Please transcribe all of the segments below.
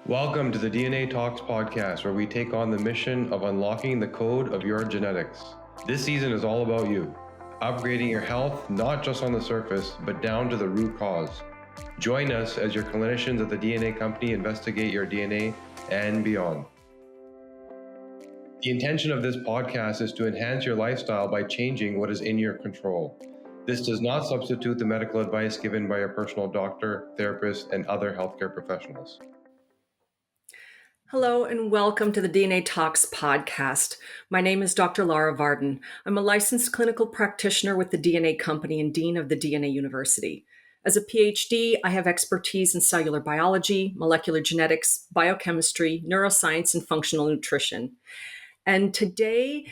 Welcome to the DNA Talks podcast, where we take on the mission of unlocking the code of your genetics. This season is all about you, upgrading your health, not just on the surface, but down to the root cause. Join us as your clinicians at the DNA company investigate your DNA and beyond. The intention of this podcast is to enhance your lifestyle by changing what is in your control. This does not substitute the medical advice given by your personal doctor, therapist, and other healthcare professionals. Hello and welcome to the DNA Talks podcast. My name is Dr. Lara Varden. I'm a licensed clinical practitioner with the DNA company and dean of the DNA University. As a PhD, I have expertise in cellular biology, molecular genetics, biochemistry, neuroscience, and functional nutrition. And today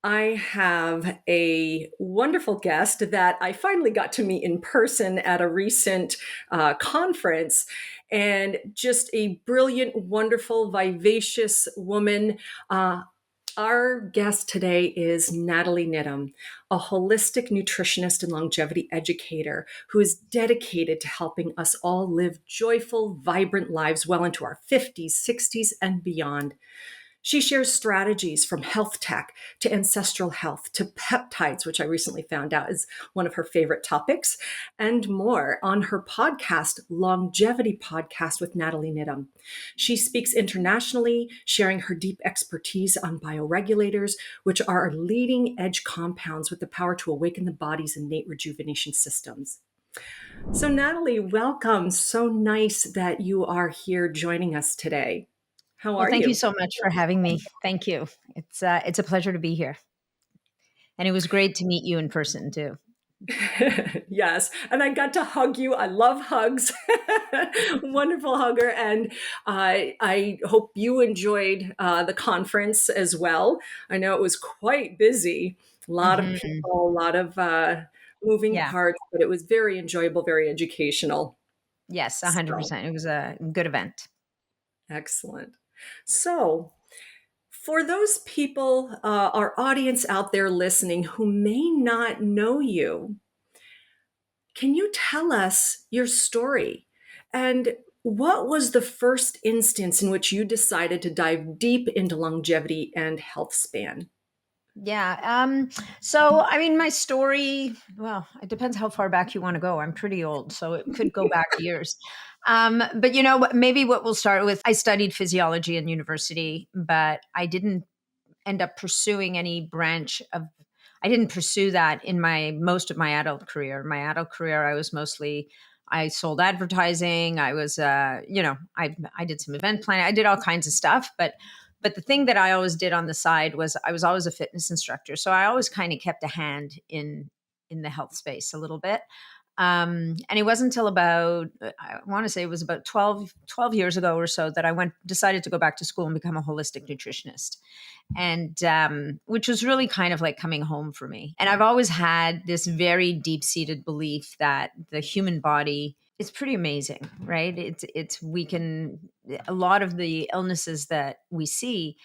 I have a wonderful guest that I finally got to meet in person at a recent conference, and just a brilliant, wonderful, vivacious woman. Our guest today is Nathalie Niddam, a holistic nutritionist and longevity educator who is dedicated to helping us all live joyful, vibrant lives well into our 50s, 60s, and beyond. She shares strategies from health tech to ancestral health to peptides, which I recently found out is one of her favorite topics, and more on her podcast, Longevity Podcast with Nathalie Niddam. She speaks internationally, sharing her deep expertise on bioregulators, which are leading edge compounds with the power to awaken the body's innate rejuvenation systems. So, Nathalie, welcome. So nice that you are here joining us today. How are Thank you? you so much for having me. Thank you. It's a pleasure to be here. And it was great to meet you in person too. Yes. And I got to hug you. I love hugs. Wonderful hugger. And I hope you enjoyed the conference as well. I know it was quite busy. A lot of people, a lot of moving Yeah. parts, but it was very enjoyable, very educational. Yes, So, 100%. It was a good event. excellent. So, for those people, our audience out there listening who may not know you, can you tell us your story? And what was the first instance in which you decided to dive deep into longevity and health span? Yeah. So I mean my story, well, it depends how far back you want to go. I'm pretty old, so it could go back years. But maybe what we'll start with, I studied physiology in university, but I didn't end up pursuing any branch of I didn't pursue that in my most of my adult career. My adult career, I sold advertising. I was I did some event planning. I did all kinds of stuff, but the thing that I always did on the side was I was always a fitness instructor. So I always kind of kept a hand in the health space a little bit. And it wasn't until about, I want to say it was about 12 years ago or so that I decided to go back to school and become a holistic nutritionist. And which was really kind of like coming home for me. And I've always had this very deep seated belief that the human body is pretty amazing, right? A lot of the illnesses that we see,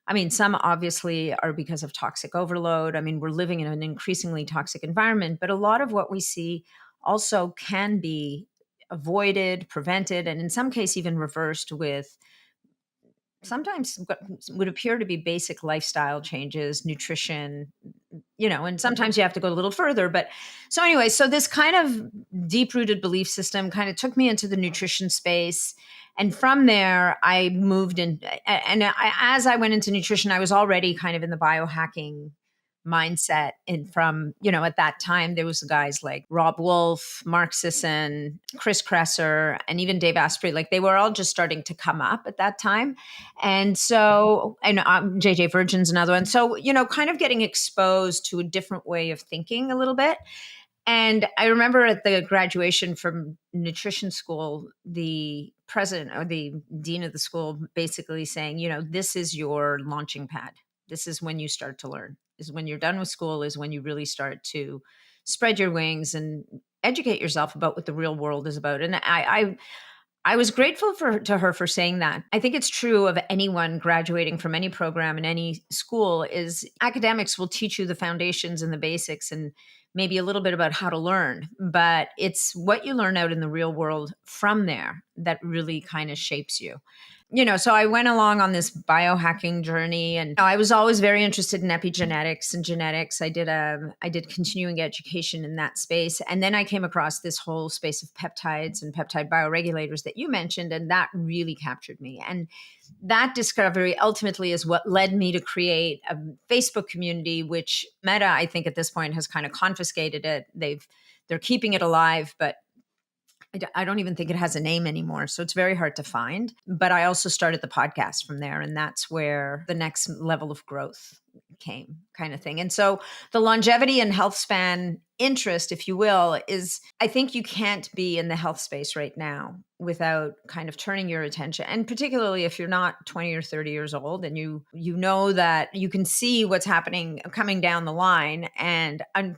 I mean, some obviously are because of toxic overload. I mean, we're living in an increasingly toxic environment, but a lot of what we see also can be avoided, prevented, and in some case even reversed with sometimes what would appear to be basic lifestyle changes, nutrition, and sometimes you have to go a little further. But so anyway, so this kind of deep rooted belief system kind of took me into the nutrition space. And from there, I moved in. And as I went into nutrition, I was already kind of in the biohacking mindset. And from, at that time, there was guys like Rob Wolf, Mark Sisson, Chris Kresser, and even Dave Asprey. Like they were all just starting to come up at that time. And so, and JJ Virgin's another one. So, kind of getting exposed to a different way of thinking a little bit. And I remember at the graduation from nutrition school, the president or the dean of the school basically saying, this is your launching pad. This is when you start to learn. Is when you're done with school is when you really start to spread your wings and educate yourself about what the real world is about. And I was grateful to her for saying that. I think it's true of anyone graduating from any program in any school is academics will teach you the foundations and the basics and maybe a little bit about how to learn, but it's what you learn out in the real world from there that really kind of shapes you. So I went along on this biohacking journey, and I was always very interested in epigenetics and genetics. I did continuing education in that space. And then I came across this whole space of peptides and peptide bioregulators that you mentioned, and that really captured me. And that discovery ultimately is what led me to create a Facebook community, which Meta, I think at this point, has kind of confiscated it. They're keeping it alive, but I don't even think it has a name anymore. So it's very hard to find. But I also started the podcast from there. And that's where the next level of growth came, kind of thing. And so the longevity and health span interest, if you will, is I think you can't be in the health space right now without kind of turning your attention. And particularly if you're not 20 or 30 years old and you know that you can see what's happening coming down the line, and I'm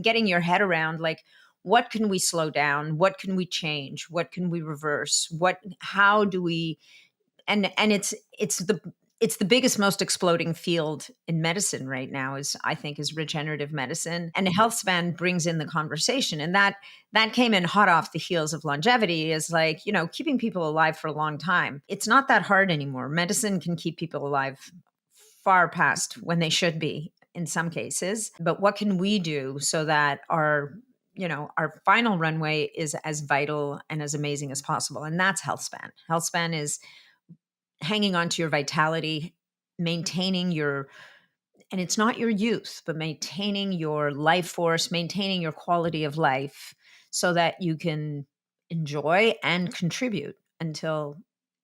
getting your head around, like, what can we slow down? What can we change? What can we reverse? How do we, and it's the biggest, most exploding field in medicine right now is regenerative medicine, and Healthspan brings in the conversation. And that came in hot off the heels of longevity, is like, keeping people alive for a long time. It's not that hard anymore. Medicine can keep people alive far past when they should be in some cases. But what can we do so that our final runway is as vital and as amazing as possible? And that's Healthspan. Healthspan is hanging on to your vitality, maintaining and it's not your youth, but maintaining your life force, maintaining your quality of life so that you can enjoy and contribute until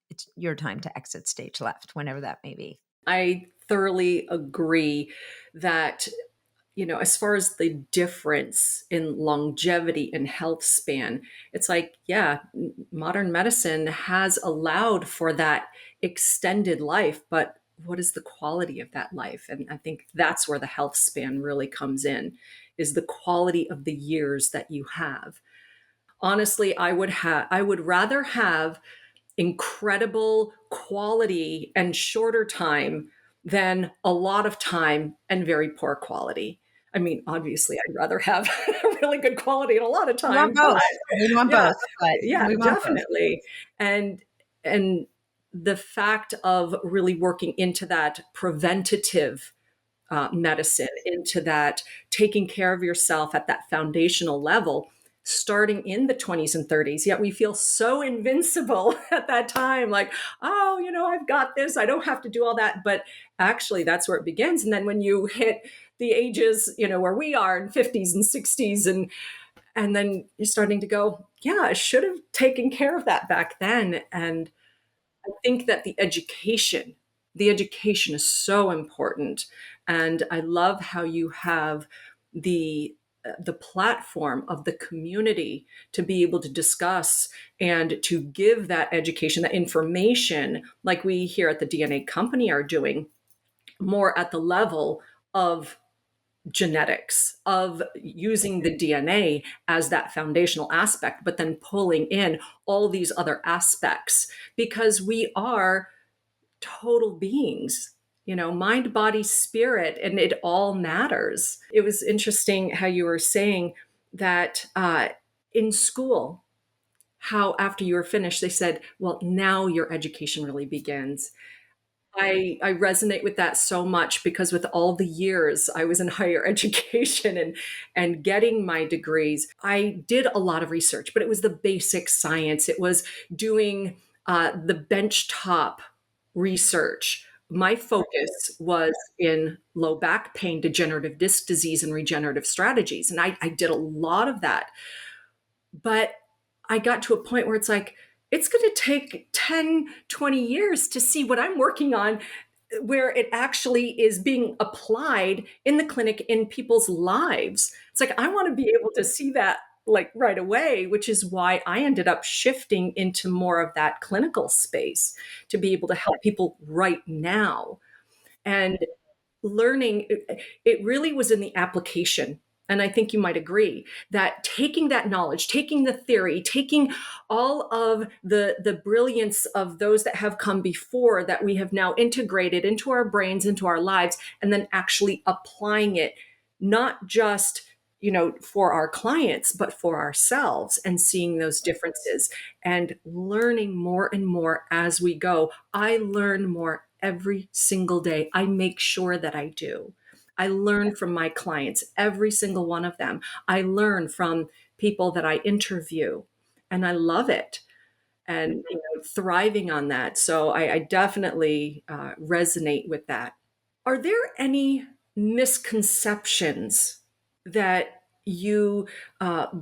it's your time to exit stage left, whenever that may be. I thoroughly agree that, as far as the difference in longevity and health span, it's like, yeah, modern medicine has allowed for that extended life, but what is the quality of that life? And I think that's where the health span really comes in, is the quality of the years that you have. Honestly, I would rather have incredible quality and shorter time than a lot of time and very poor quality. I mean, obviously, I'd rather have really good quality and a lot of We want time, but both. We want yeah, both, but yeah, we want both. definitely. And the fact of really working into that preventative medicine, into that taking care of yourself at that foundational level, starting in the 20s and 30s. Yet we feel so invincible at that time, like, oh, I've got this, I don't have to do all that. But actually, that's where it begins. And then when you hit the ages, where we are in 50s and 60s, and then you're starting to go, yeah, I should have taken care of that back then. And I think that the education is so important. And I love how you have the platform of the community to be able to discuss and to give that education, that information, like we here at the DNA company are doing, more at the level of genetics, of using the DNA as that foundational aspect, but then pulling in all these other aspects, because we are total beings, mind, body, spirit, and it all matters. It was interesting how you were saying that in school, how after you were finished, they said, well, now your education really begins. I resonate with that so much, because with all the years I was in higher education and getting my degrees, I did a lot of research, but it was the basic science. It was doing the benchtop research. My focus was in low back pain, degenerative disc disease, and regenerative strategies. And I did a lot of that. But I got to a point where it's like, it's going to take 10, 20 years to see what I'm working on, where it actually is being applied in the clinic in people's lives. It's like, I want to be able to see that like right away, which is why I ended up shifting into more of that clinical space to be able to help people right now. And learning, it really was in the application. And I think you might agree that taking that knowledge, taking the theory, taking all of the brilliance of those that have come before, that we have now integrated into our brains, into our lives, and then actually applying it, not just for our clients, but for ourselves, and seeing those differences and learning more and more as we go. I learn more every single day. I make sure that I do. I learn from my clients, every single one of them. I learn from people that I interview, and I love it, and thriving on that. So I definitely resonate with that. Are there any misconceptions that you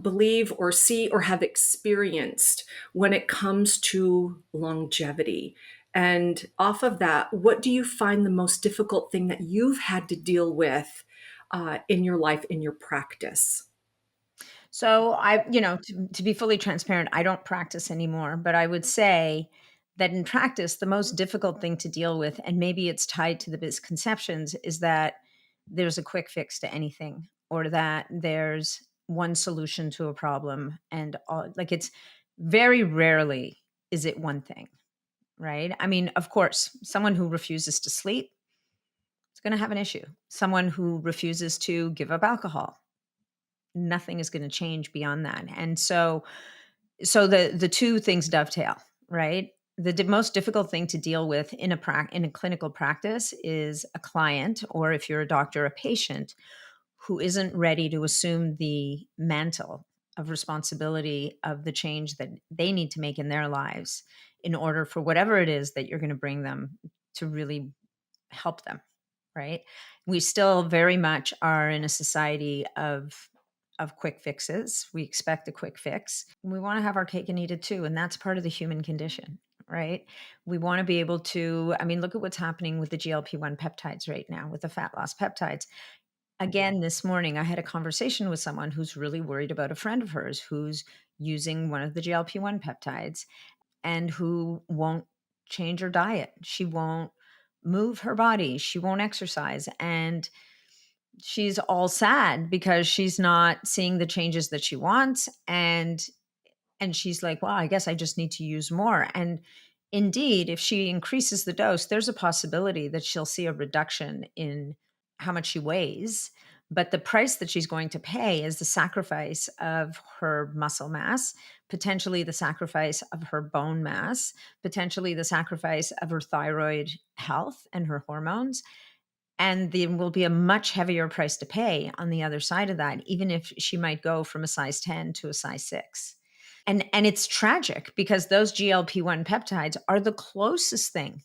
believe or see or have experienced when it comes to longevity? And off of that, what do you find the most difficult thing that you've had to deal with in your life, in your practice? So to be fully transparent, I don't practice anymore, but I would say that in practice, the most difficult thing to deal with, and maybe it's tied to the misconceptions, is that there's a quick fix to anything, or that there's one solution to a problem. And like, it's very rarely is it one thing, right? I mean, of course, someone who refuses to sleep is going to have an issue. Someone who refuses to give up alcohol, nothing is going to change beyond that. And so the two things dovetail, right? The most difficult thing to deal with in a clinical practice is a client, or if you're a doctor, a patient who isn't ready to assume the mantle of responsibility of the change that they need to make in their lives in order for whatever it is that you're going to bring them to really help them, right? We still very much are in a society of quick fixes. We expect a quick fix. We want to have our cake and eat it too, and that's part of the human condition, right? We want to be able to, I mean, look at what's happening with the GLP-1 peptides right now, with the fat loss peptides. Again, this morning I had a conversation with someone who's really worried about a friend of hers who's using one of the GLP-1 peptides and who won't change her diet. She won't move her body. She won't exercise. And she's all sad because she's not seeing the changes that she wants. And she's like, well, I guess I just need to use more. And indeed, if she increases the dose, there's a possibility that she'll see a reduction in how much she weighs. But the price that she's going to pay is the sacrifice of her muscle mass, potentially the sacrifice of her bone mass, potentially the sacrifice of her thyroid health and her hormones. And there will be a much heavier price to pay on the other side of that, even if she might go from a size 10 to a size 6. And it's tragic because those GLP-1 peptides are the closest thing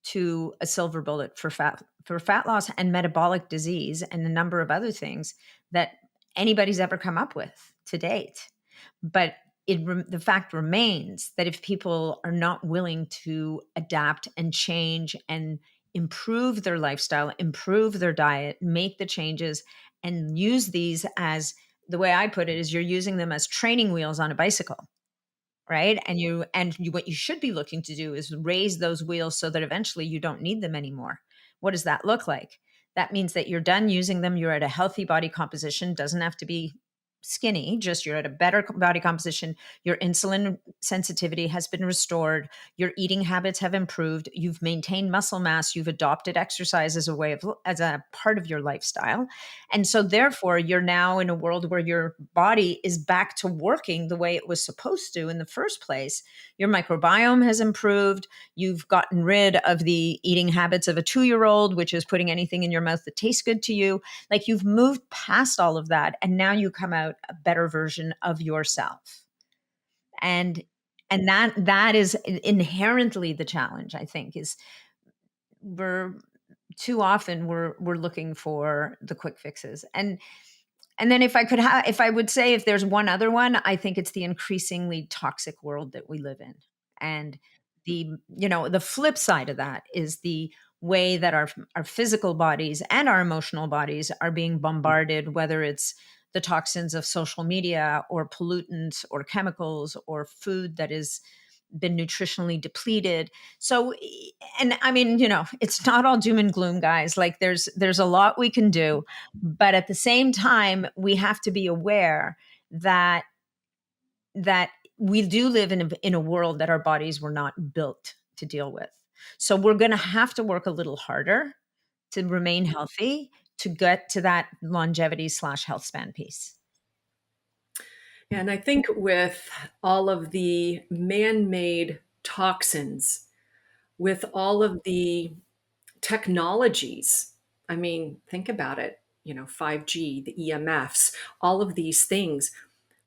to a silver bullet for fat loss and metabolic disease and a number of other things that anybody's ever come up with to date. But the fact remains that if people are not willing to adapt and change and improve their lifestyle, improve their diet, make the changes, and use these as, the way I put it is, you're using them as training wheels on a bicycle, right? And what you should be looking to do is raise those wheels so that eventually you don't need them anymore. What does that look like? That means that you're done using them. You're at a healthy body composition. Doesn't have to be skinny, just you're at a better body composition. Your insulin sensitivity has been restored. Your eating habits have improved. You've maintained muscle mass. You've adopted exercise as a part of your lifestyle. And so therefore, you're now in a world where your body is back to working the way it was supposed to in the first place. Your microbiome has improved. You've gotten rid of the eating habits of a 2-year-old, which is putting anything in your mouth that tastes good to you. Like, you've moved past all of that, and now you come out a better version of yourself. And that is inherently the challenge, I think, is we're too often we're looking for the quick fixes. And then if I would say, if there's one other one, I think it's the increasingly toxic world that we live in. And the flip side of that is the way that our physical bodies and our emotional bodies are being bombarded, whether it's the toxins of social media or pollutants or chemicals or food that has been nutritionally depleted. So, and I mean, it's not all doom and gloom, guys. Like, there's a lot we can do, but at the same time, we have to be aware that we do live in a world that our bodies were not built to deal with. So we're going to have to work a little harder to remain healthy, to get to that longevity / health span piece. And I think with all of the man made toxins, with all of the technologies, I mean, think about it, 5G, the EMFs, all of these things,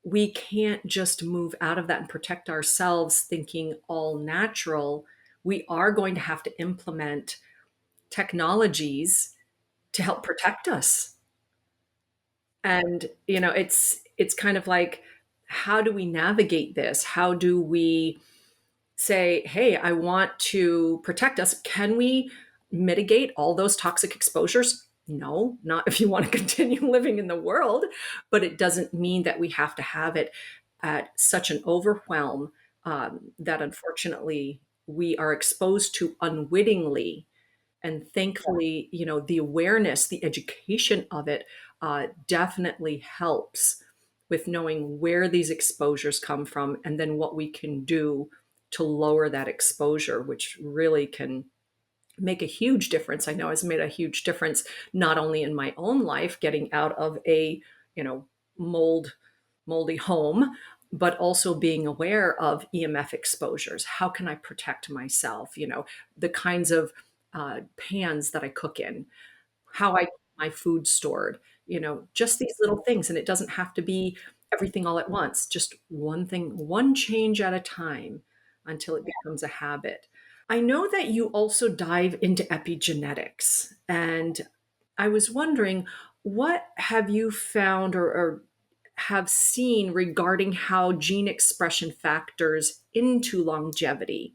we can't just move out of that and protect ourselves thinking all natural. We are going to have to implement technologies to help protect us. And it's kind of like, how do we navigate this? How do we say, hey, I want to protect us? Can we mitigate all those toxic exposures? No, not if you want to continue living in the world, but it doesn't mean that we have to have it at such an overwhelm, that unfortunately we are exposed to unwittingly. And thankfully, the awareness, the education of it, definitely helps with knowing where these exposures come from and then what we can do to lower that exposure, which really can make a huge difference. I know it's made a huge difference, not only in my own life, getting out of a, mold, moldy home, but also being aware of EMF exposures. How can I protect myself? The kinds of pans that I cook in, how I keep my food stored, just these little things. And it doesn't have to be everything all at once, just one thing, one change at a time until it becomes a habit. I know that you also dive into epigenetics, and I was wondering, what have you found or have seen regarding how gene expression factors into longevity?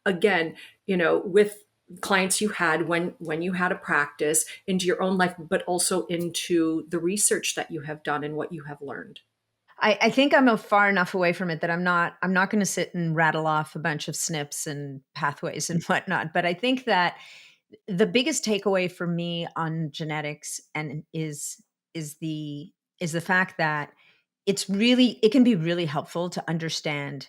Again, with clients you had when you had a practice, into your own life, but also into the research that you have done and what you have learned. I think I'm far enough away from it that I'm not going to sit and rattle off a bunch of SNPs and pathways and whatnot. But I think that the biggest takeaway for me on genetics and is the fact that it can be really helpful to understand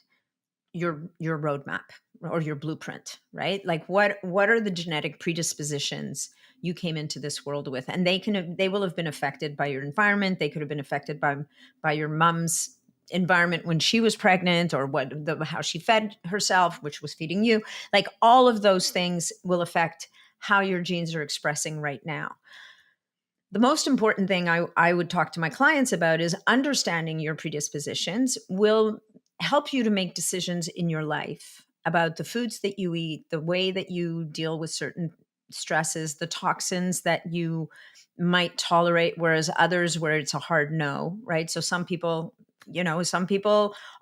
your roadmap or your blueprint, right? Like what are the genetic predispositions you came into this world with? And they will have been affected by your environment. They could have been affected by your mom's environment when she was pregnant, or how she fed herself, which was feeding you. Like all of those things will affect how your genes are expressing right now. The most important thing I would talk to my clients about is understanding your predispositions will help you to make decisions in your life about the foods that you eat, the way that you deal with certain stresses, the toxins that you might tolerate, whereas others where it's a hard no, right? So some people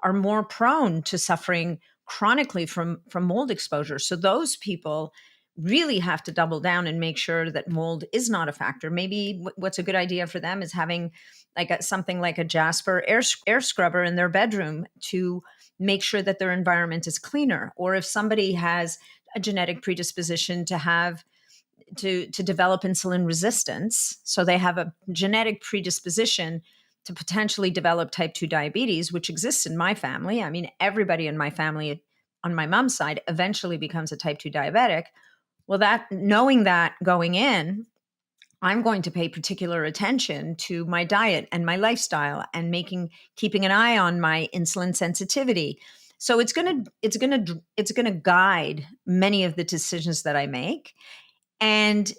are more prone to suffering chronically from mold exposure. So those people really have to double down and make sure that mold is not a factor. Maybe what's a good idea for them is having something like a Jasper air scrubber in their bedroom to make sure that their environment is cleaner. Or if somebody has a genetic predisposition to develop insulin resistance, so they have a genetic predisposition to potentially develop type 2 diabetes, which exists in my family. I mean, everybody in my family on my mom's side eventually becomes a type 2 diabetic. Well, knowing that going in, I'm going to pay particular attention to my diet and my lifestyle and keeping an eye on my insulin sensitivity. So it's going to guide many of the decisions that I make. And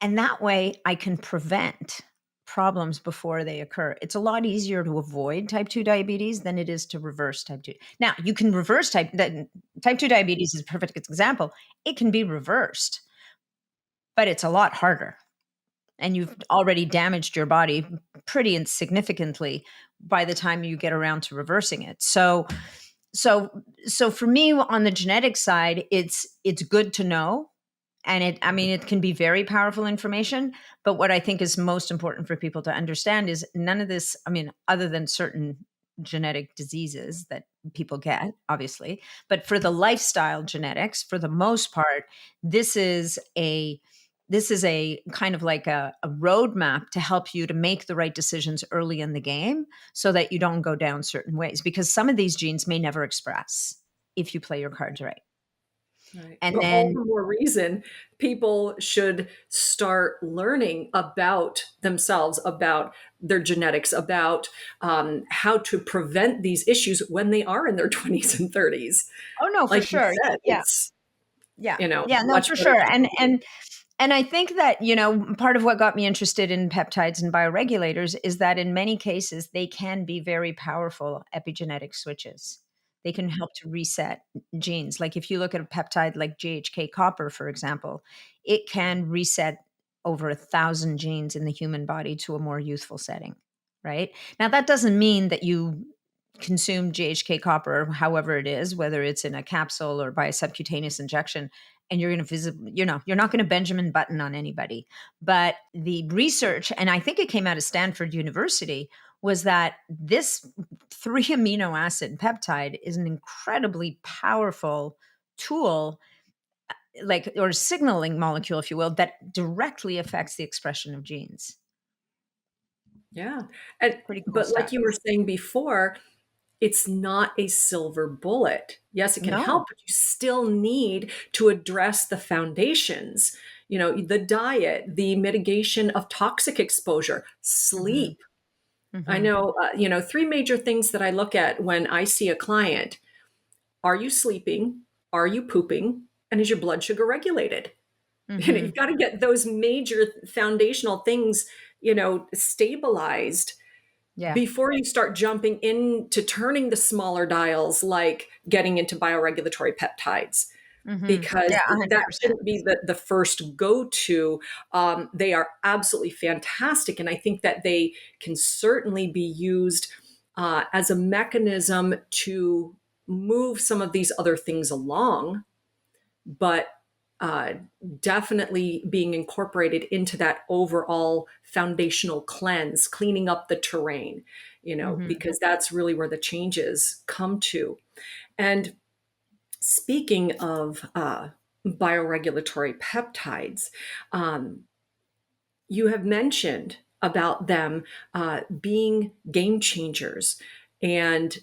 that way I can prevent problems before they occur. It's a lot easier to avoid type 2 diabetes than it is to reverse type 2. Now, you can reverse type 2 diabetes is a perfect example. It can be reversed, but it's a lot harder. And you've already damaged your body pretty significantly by the time you get around to reversing it. So for me on the genetic side, it's good to know. And it can be very powerful information. But what I think is most important for people to understand is none of this, other than certain genetic diseases that people get, obviously, but for the lifestyle genetics, for the most part, this is a kind of like a roadmap to help you to make the right decisions early in the game so that you don't go down certain ways, because some of these genes may never express if you play your cards right. Right. And But all then, the more reason people should start learning about themselves, about their genetics, about how to prevent these issues when they are in their 20s and 30s. oh no, for Like you sure. said, Yeah. it's, Yeah. you know, Yeah, no, much for better sure. to And I think that, part of what got me interested in peptides and bioregulators is that in many cases they can be very powerful epigenetic switches. They can help to reset genes. Like if you look at a peptide like GHK copper, for example, it can reset over 1,000 genes in the human body to a more youthful setting, right? Now that doesn't mean that you consume GHK copper, however it is, whether it's in a capsule or by a subcutaneous injection, and you're going to visit, you're not going to Benjamin Button on anybody. But the research, and I think it came out of Stanford University, was that this 3 amino acid peptide is an incredibly powerful tool, like, or signaling molecule, if you will, that directly affects the expression of genes. Yeah. And Pretty cool but stuff. like you were saying before, it's not a silver bullet. Yes, it can No. help, but you still need to address the foundations, the diet, the mitigation of toxic exposure, Hmm. sleep. I Hmm. know, three major things that I look at when I see a client. Are you sleeping? Are you pooping? And is your blood sugar regulated? You've Hmm. got to get those major foundational things, stabilized Yeah. before you start jumping into turning the smaller dials, like getting into bioregulatory peptides, Hmm. because Yeah, that 100%. shouldn't be the first go-to. They are absolutely fantastic, and I think that they can certainly be used as a mechanism to move some of these other things along, but uh, definitely being incorporated into that overall foundational cleanse, cleaning up the terrain, Hmm. because that's really where the changes come to. And speaking of bioregulatory peptides, um, you have mentioned about them being game changers, and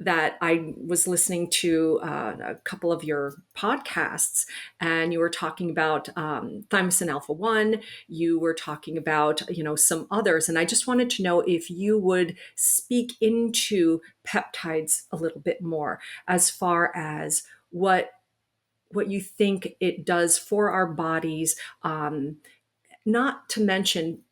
that I was listening to a couple of your podcasts, and you were talking about thymosin alpha 1. You were talking about, some others. And I just wanted to know if you would speak into peptides a little bit more, as far as what you think it does for our bodies. Not to mention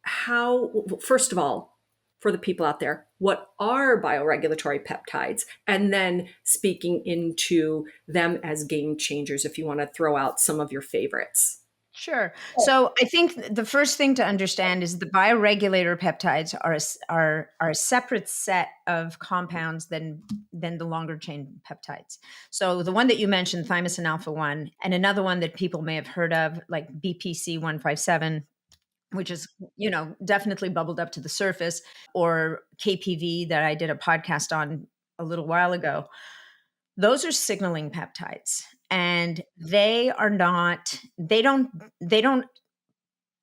how, first of all, for the people out there, what are bioregulatory peptides? And then speaking into them as game changers, if you want to throw out some of your favorites. Sure. So I think the first thing to understand is the bioregulator peptides are a separate set of compounds than the longer chain peptides. So the one that you mentioned, thymosin alpha 1, and another one that people may have heard of, like BPC 157, which is, definitely bubbled up to the surface, or KPV that I did a podcast on a little while ago. Those are signaling peptides, and they don't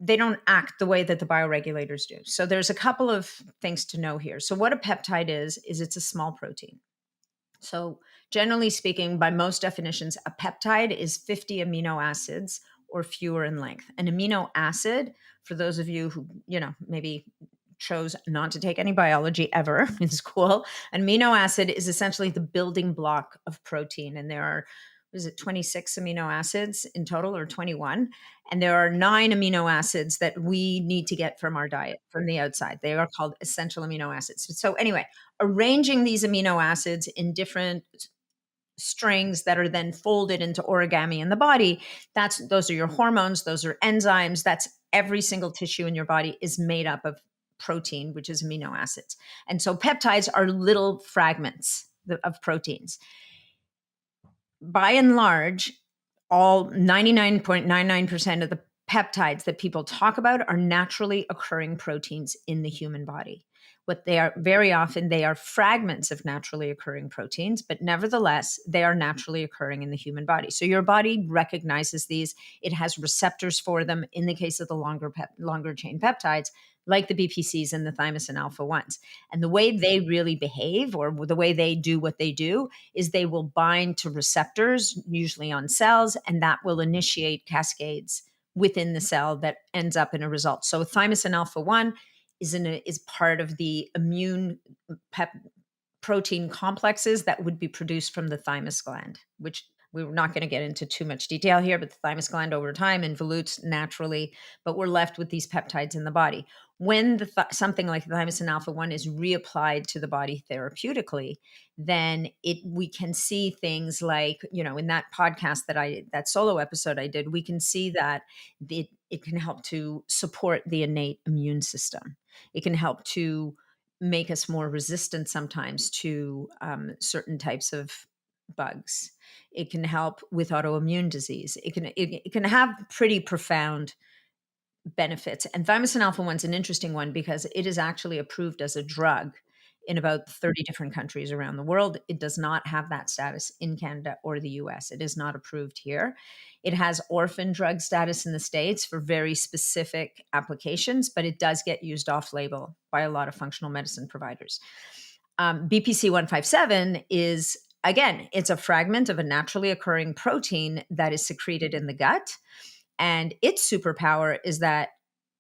they don't act the way that the bioregulators do. So there's a couple of things to know here. So what a peptide is it's a small protein. So generally speaking, by most definitions, a peptide is 50 amino acids or fewer in length. An amino acid, for those of you who, maybe chose not to take any biology ever in school, an amino acid is essentially the building block of protein. And there are, was it 26 amino acids in total, or 21? And there are 9 amino acids that we need to get from our diet, from the outside. They are called essential amino acids. So anyway, arranging these amino acids in different strings that are then folded into origami in the body, those are your hormones, those are enzymes, that's every single tissue in your body is made up of protein, which is amino acids. And so peptides are little fragments of proteins. By and large, all 99.99% of the peptides that people talk about are naturally occurring proteins in the human body. What they are, very often, they are fragments of naturally occurring proteins, but nevertheless, they are naturally occurring in the human body. So your body recognizes these. It has receptors for them in the case of the longer chain peptides, like the BPCs and the thymosin alpha 1s. And the way they really behave, or the way they do what they do, is they will bind to receptors, usually on cells, and that will initiate cascades within the cell that ends up in a result. So thymosin alpha 1 is part of the immune pep protein complexes that would be produced from the thymus gland, which we're not going to get into too much detail here, but the thymus gland over time involutes naturally, but we're left with these peptides in the body. When something like thymosin alpha 1 is reapplied to the body therapeutically, then we can see things like, in that podcast that solo episode I did, we can see that it can help to support the innate immune system. It can help to make us more resistant sometimes to certain types of bugs. It can help with autoimmune disease. It can have pretty profound benefits. And thymosin alpha 1 is an interesting one because it is actually approved as a drug in about 30 different countries around the world. It does not have that status in Canada or the US. It is not approved here. It has orphan drug status in the States for very specific applications, but it does get used off label by a lot of functional medicine providers. BPC 157 is, again, it's a fragment of a naturally occurring protein that is secreted in the gut. And its superpower is that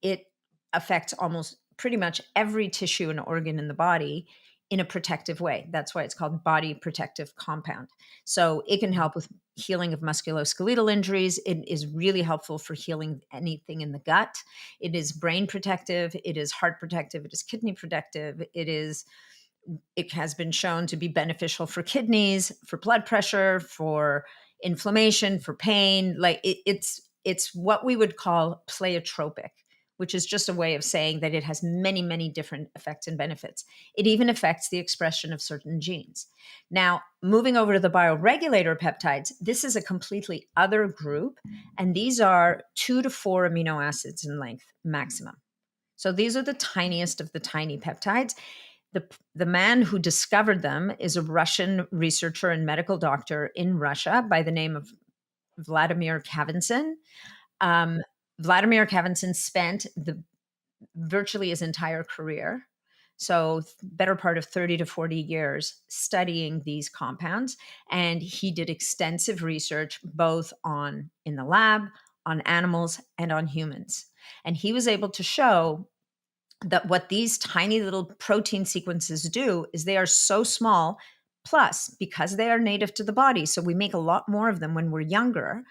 it affects almost pretty much every tissue and organ in the body in a protective way. That's why it's called body protective compound. So it can help with healing of musculoskeletal injuries. It is really helpful for healing anything in the gut. It is brain protective. It is heart protective. It is kidney protective. It has been shown to be beneficial for kidneys, for blood pressure, for inflammation, for pain. Like it's what we would call pleiotropic, which is just a way of saying that it has many, many different effects and benefits. It even affects the expression of certain genes. Now, moving over to the bioregulator peptides, this is a completely other group, and these are 2 to 4 amino acids in length maximum. So these are the tiniest of the tiny peptides. The man who discovered them is a Russian researcher and medical doctor in Russia by the name of Vladimir Kavinsin. Vladimir Kavinsin spent virtually his entire career, so better part of 30 to 40 years, studying these compounds. And he did extensive research both in the lab, on animals, and on humans. And he was able to show that what these tiny little protein sequences do is they are so small, plus because they are native to the body, so we make a lot more of them when we're younger,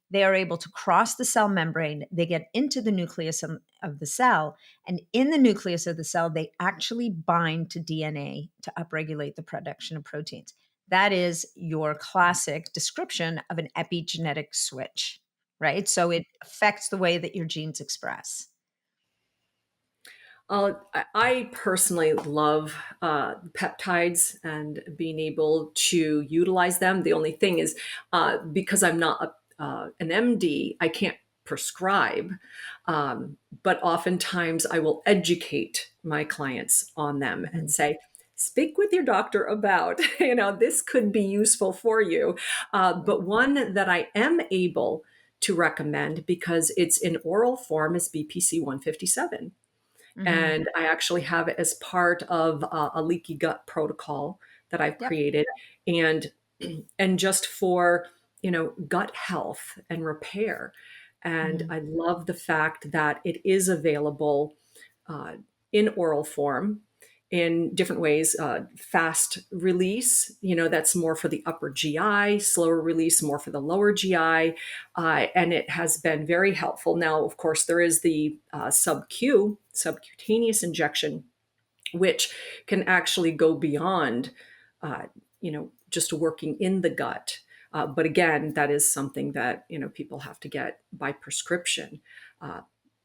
they are able to cross the cell membrane. They get into the nucleus of the cell, and in the nucleus of the cell, they actually bind to DNA to upregulate the production of proteins. That is your classic description of an epigenetic switch, right? So it affects the way that your genes express. I personally love peptides and being able to utilize them. The only thing is, because I'm not an MD, I can't prescribe, but oftentimes I will educate my clients on them and say, speak with your doctor about, this could be useful for you. But one that I am able to recommend because it's in oral form is BPC 157. And I actually have it as part of a leaky gut protocol that I've created, and just for gut health and repair. And I love the fact that it is available in oral form in different ways. Fast release, that's more for the upper GI, slower release, more for the lower GI. And it has been very helpful. Now, of course, there is the subcutaneous injection, which can actually go beyond, just working in the gut. But again, that is something that, people have to get by prescription.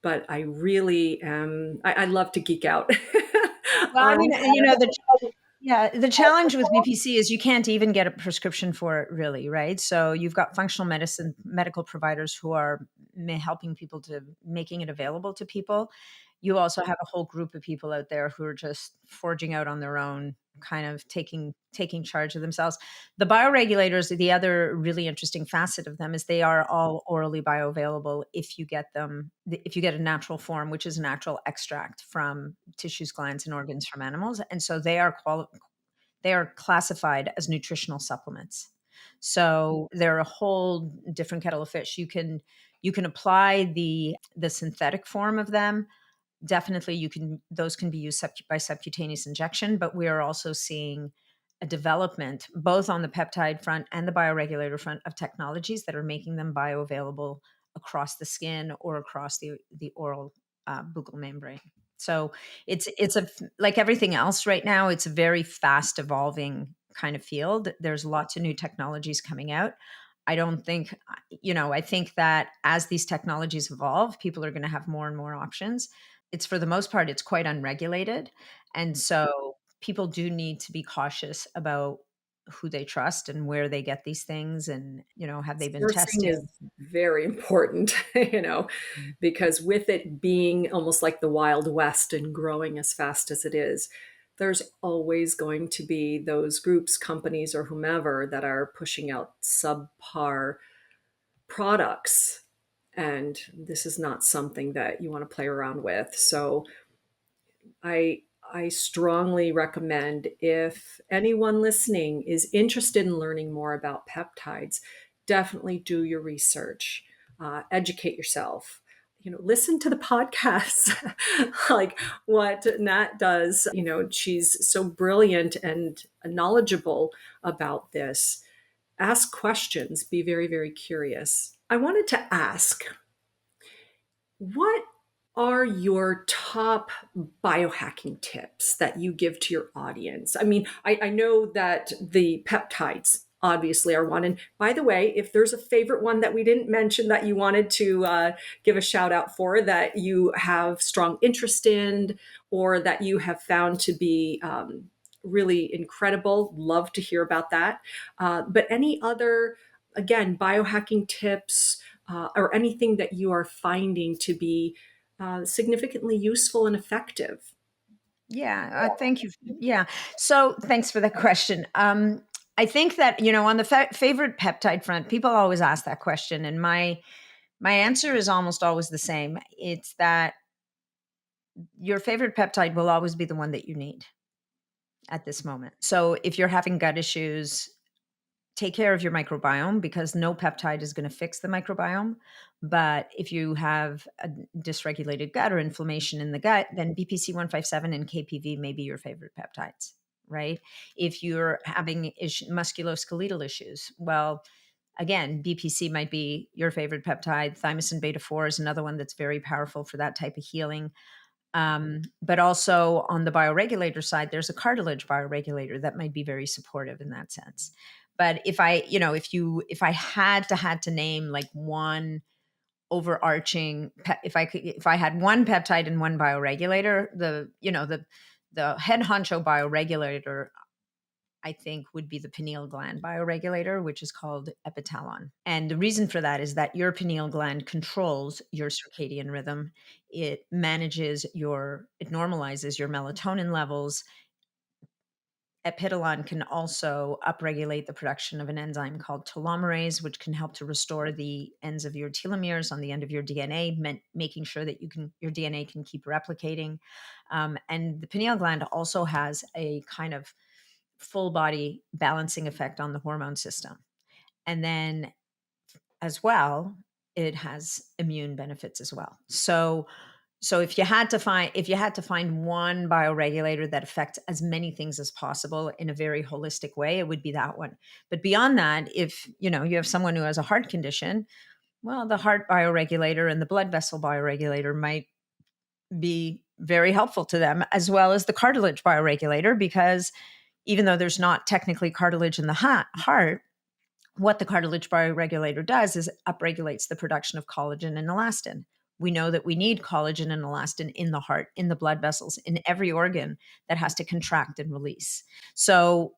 But I really am, I love to geek out. Well, I mean, the challenge with BPC is you can't even get a prescription for it, really, right? So you've got functional medicine medical providers who are helping people to making it available to people. you also have a whole group of people out there who are just forging out on their own, kind of taking charge of themselves. The bioregulators, the other really interesting facet of them is they are all orally bioavailable if you get them, if you get a natural form, which is an actual extract from tissues, glands, and organs from animals. And so they are classified as nutritional supplements. So they're a whole different kettle of fish. You can apply the synthetic form of them. Definitely, those can be used by subcutaneous injection, but we are also seeing a development both on the peptide front and the bioregulator front of technologies that are making them bioavailable across the skin or across the oral buccal membrane. So it's like everything else right now, it's a very fast evolving kind of field. There's lots of new technologies coming out. I don't think, I think that as these technologies evolve, people are going to have more and more options. It's, for the most part, it's quite unregulated. And so people do need to be cautious about who they trust and where they get these things, and, have they been Sourcing tested? is very important, because with it being almost like the Wild West and growing as fast as it is, there's always going to be those groups, companies, or whomever that are pushing out subpar products. And this is not something that you want to play around with. So I strongly recommend, if anyone listening is interested in learning more about peptides, definitely do your research, educate yourself. Listen to the podcasts, like what Nat does. She's so brilliant and knowledgeable about this. Ask questions, be very, very curious. I wanted to ask, what are your top biohacking tips that you give to your audience? I mean, I know that the peptides obviously are one. And by the way, if there's a favorite one that we didn't mention that you wanted to give a shout out for, that you have strong interest in, or that you have found to be really incredible, love to hear about that. But any other, again, biohacking tips, or anything that you are finding to be significantly useful and effective? Yeah, thank you. Yeah. So thanks for that question. I think that, on the favorite peptide front, people always ask that question. And my answer is almost always the same. It's that your favorite peptide will always be the one that you need at this moment. So if you're having gut issues, take care of your microbiome, because no peptide is going to fix the microbiome. But if you have a dysregulated gut or inflammation in the gut, then BPC 157 and KPV may be your favorite peptides, right? If you're having musculoskeletal issues, well, again, BPC might be your favorite peptide. Thymosin beta 4 is another one that's very powerful for that type of healing. But also on the bioregulator side, there's a cartilage bioregulator that might be very supportive in that sense. But if I had to name like one overarching, if I had one peptide and one bioregulator, the head honcho bioregulator, I think, would be the pineal gland bioregulator, which is called epitalon. And the reason for that is that your pineal gland controls your circadian rhythm. It normalizes your melatonin levels. Epitalon can also upregulate the production of an enzyme called telomerase, which can help to restore the ends of your telomeres on the end of your DNA, making sure that your DNA can keep replicating. And the pineal gland also has a kind of full body balancing effect on the hormone system. And then as well, it has immune benefits as well. So if you had to find one bioregulator that affects as many things as possible in a very holistic way, it would be that one. But beyond that, if you have someone who has a heart condition, well, the heart bioregulator and the blood vessel bioregulator might be very helpful to them, as well as the cartilage bioregulator, because even though there's not technically cartilage in the heart, what the cartilage bioregulator does is upregulates the production of collagen and elastin. We know that we need collagen and elastin in the heart, in the blood vessels, in every organ that has to contract and release. So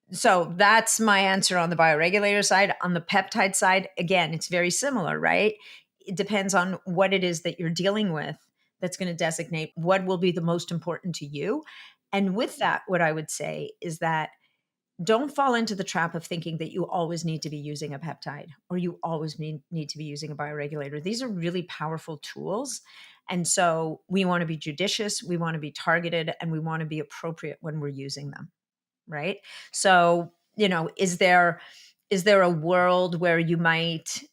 that's my answer on the bioregulator side. On the peptide side, again, it's very similar, right? It depends on what it is that you're dealing with. that's going to designate what will be the most important to you. And with that, what I would say is that don't fall into the trap of thinking that you always need to be using a peptide or you always need to be using a bioregulator. These are really powerful tools. And so we want to be judicious, we want to be targeted, and we want to be appropriate when we're using them. Right. So, is there a world where you might,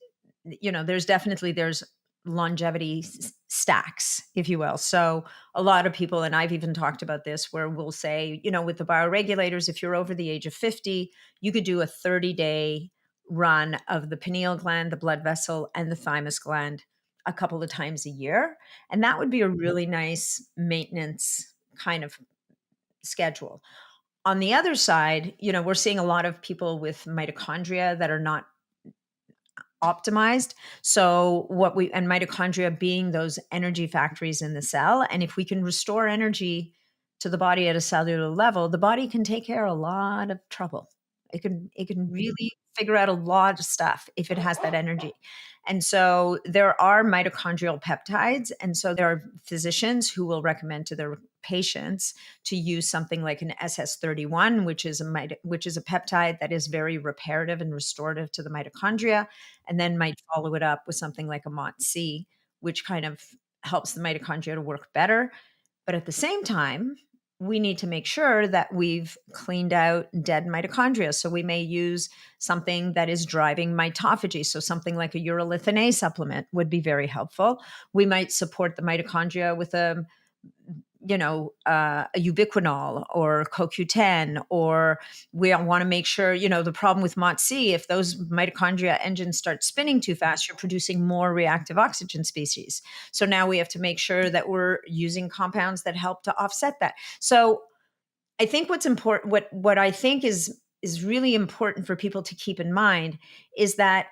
there's longevity stacks, if you will. So a lot of people, and I've even talked about this, where we'll say, with the bioregulators, if you're over the age of 50, you could do a 30-day run of the pineal gland, the blood vessel, and the thymus gland a couple of times a year. And that would be a really nice maintenance kind of schedule. On the other side, we're seeing a lot of people with mitochondria that are not optimized. So and mitochondria being those energy factories in the cell. And if we can restore energy to the body at a cellular level, the body can take care of a lot of trouble. It can really figure out a lot of stuff if it has that energy. And so there are mitochondrial peptides. And so there are physicians who will recommend to their patients to use something like an SS31, which is a peptide that is very reparative and restorative to the mitochondria, and then might follow it up with something like a MOTS-c, which kind of helps the mitochondria to work better. But at the same time, we need to make sure that we've cleaned out dead mitochondria. So we may use something that is driving mitophagy. So something like a urolithin A supplement would be very helpful. We might support the mitochondria with a ubiquinol or CoQ10, or we want to make sure, the problem with MOTS-c, if those mitochondria engines start spinning too fast, you're producing more reactive oxygen species. So now we have to make sure that we're using compounds that help to offset that. So I think what's important, what I think is really important for people to keep in mind is that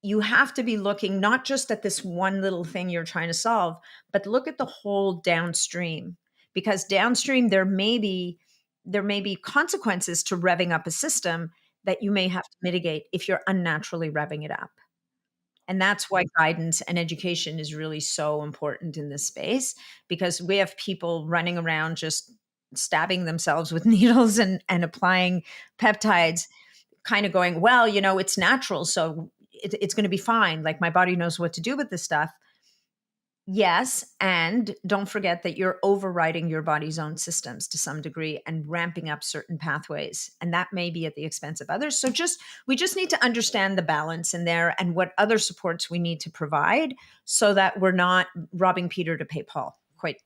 you have to be looking not just at this one little thing you're trying to solve, but look at the whole downstream, because downstream there may be consequences to revving up a system that you may have to mitigate if you're unnaturally revving it up. And that's why guidance and education is really so important in this space, because we have people running around just stabbing themselves with needles and applying peptides, kind of going, well, it's natural, so it's going to be fine. Like my body knows what to do with this stuff. Yes. And don't forget that you're overriding your body's own systems to some degree and ramping up certain pathways. And that may be at the expense of others. So we just need to understand the balance in there and what other supports we need to provide so that we're not robbing Peter to pay Paul. Quite